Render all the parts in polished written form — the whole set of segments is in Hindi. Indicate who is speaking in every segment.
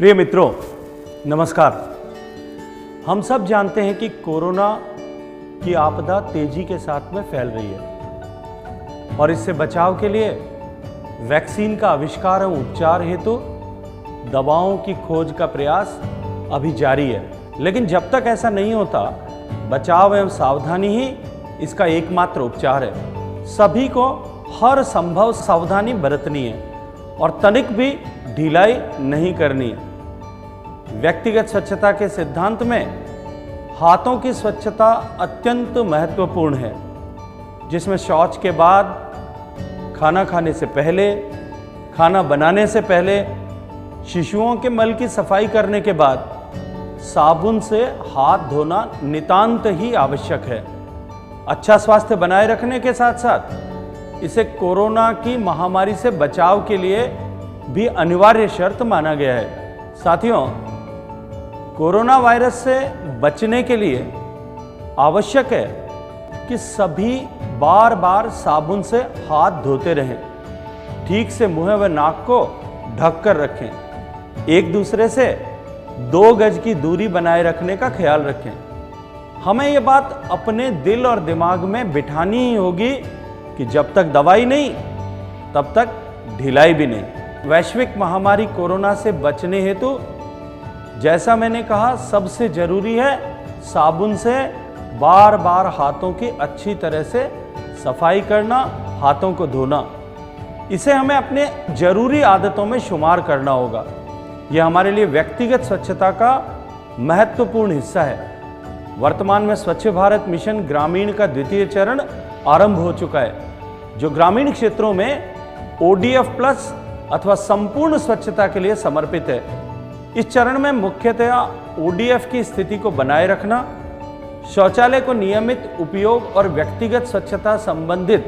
Speaker 1: प्रिय मित्रों, नमस्कार। हम सब जानते हैं कि कोरोना की आपदा तेजी के साथ में फैल रही है और इससे बचाव के लिए वैक्सीन का आविष्कार एवं उपचार हेतु दवाओं की खोज का प्रयास अभी जारी है। लेकिन जब तक ऐसा नहीं होता, बचाव एवं सावधानी ही इसका एकमात्र उपचार है। सभी को हर संभव सावधानी बरतनी है और तनिक भी ढिलाई नहीं करनी है। व्यक्तिगत स्वच्छता के सिद्धांत में हाथों की स्वच्छता अत्यंत महत्वपूर्ण है, जिसमें शौच के बाद, खाना खाने से पहले, खाना बनाने से पहले, शिशुओं के मल की सफाई करने के बाद साबुन से हाथ धोना नितांत ही आवश्यक है। अच्छा स्वास्थ्य बनाए रखने के साथ साथ इसे कोरोना की महामारी से बचाव के लिए भी अनिवार्य शर्त माना गया है। साथियों, कोरोना वायरस से बचने के लिए आवश्यक है कि सभी बार बार साबुन से हाथ धोते रहें, ठीक से मुंह व नाक को ढक कर रखें, एक दूसरे से 2 गज की दूरी बनाए रखने का ख्याल रखें। हमें ये बात अपने दिल और दिमाग में बिठानी ही होगी कि जब तक दवाई नहीं, तब तक ढिलाई भी नहीं। वैश्विक महामारी कोरोना से बचने हेतु जैसा मैंने कहा, सबसे जरूरी है साबुन से बार बार हाथों की अच्छी तरह से सफाई करना, हाथों को धोना। इसे हमें अपने जरूरी आदतों में शुमार करना होगा। यह हमारे लिए व्यक्तिगत स्वच्छता का महत्वपूर्ण हिस्सा है। वर्तमान में स्वच्छ भारत मिशन ग्रामीण का द्वितीय चरण आरंभ हो चुका है, जो ग्रामीण क्षेत्रों में ODF प्लस अथवा संपूर्ण स्वच्छता के लिए समर्पित है। इस चरण में मुख्यतया ODF की स्थिति को बनाए रखना, शौचालय को नियमित उपयोग और व्यक्तिगत स्वच्छता संबंधित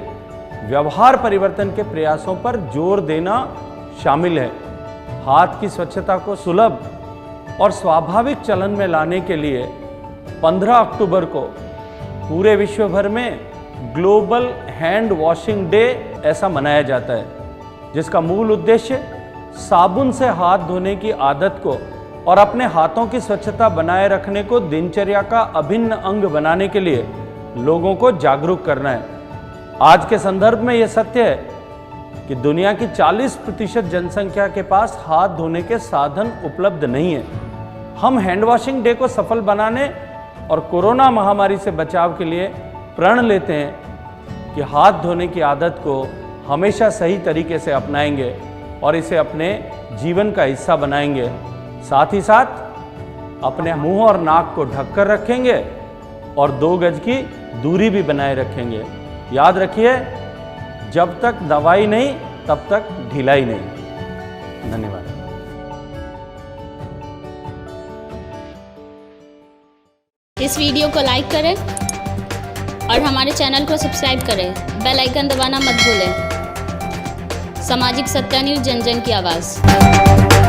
Speaker 1: व्यवहार परिवर्तन के प्रयासों पर जोर देना शामिल है। हाथ की स्वच्छता को सुलभ और स्वाभाविक चलन में लाने के लिए 15 अक्टूबर को पूरे विश्व भर में ग्लोबल हैंड वॉशिंग डे ऐसा मनाया जाता है, जिसका मूल उद्देश्य साबुन से हाथ धोने की आदत को और अपने हाथों की स्वच्छता बनाए रखने को दिनचर्या का अभिन्न अंग बनाने के लिए लोगों को जागरूक करना है। आज के संदर्भ में यह सत्य है कि दुनिया की 40% जनसंख्या के पास हाथ धोने के साधन उपलब्ध नहीं है। हम हैंड वॉशिंग डे को सफल बनाने और कोरोना महामारी से बचाव के लिए प्रण लेते हैं कि हाथ धोने की आदत को हमेशा सही तरीके से अपनाएंगे और इसे अपने जीवन का हिस्सा बनाएंगे। साथ ही साथ अपने मुंह और नाक को ढककर रखेंगे और 2 गज की दूरी भी बनाए रखेंगे। याद रखिए, जब तक दवाई नहीं, तब तक ढिलाई नहीं। धन्यवाद।
Speaker 2: इस वीडियो को लाइक करें और हमारे चैनल को सब्सक्राइब करें। बेल आइकन दबाना मत भूलें। सामाजिक सत्य न्यूज़, जन जन की आवाज़।